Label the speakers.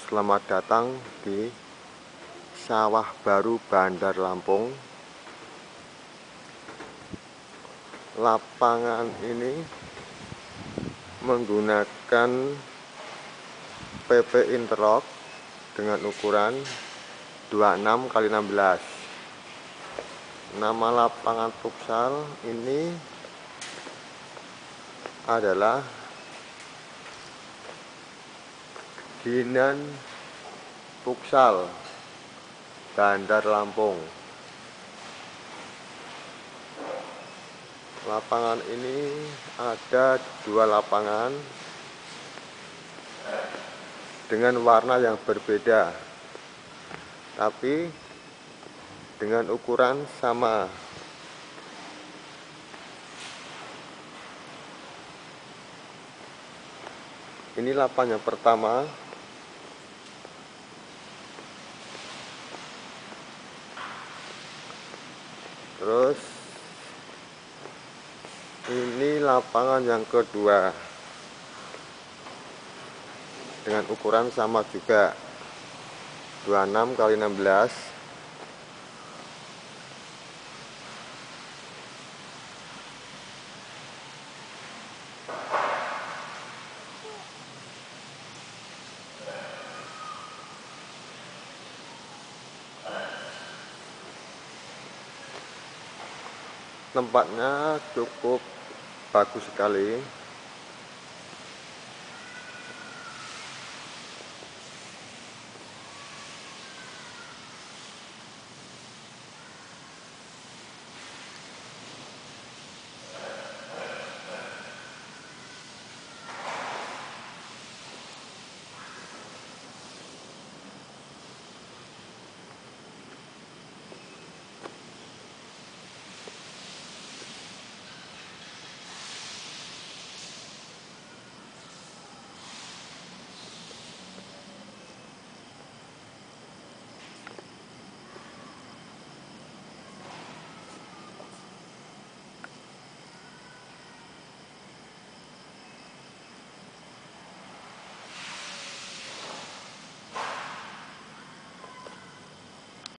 Speaker 1: Selamat datang di Sawah Baru Bandar Lampung. Lapangan ini menggunakan PP Interlock dengan ukuran 26 x 16. Nama lapangan futsal ini adalah Dinan Futsal Bandar Lampung. Lapangan ini ada 2 lapangan dengan warna yang berbeda, tapi dengan ukuran sama. Ini lapangan yang pertama. Terus ini lapangan yang kedua dengan ukuran sama juga 26 x 16. Tempatnya cukup bagus sekali.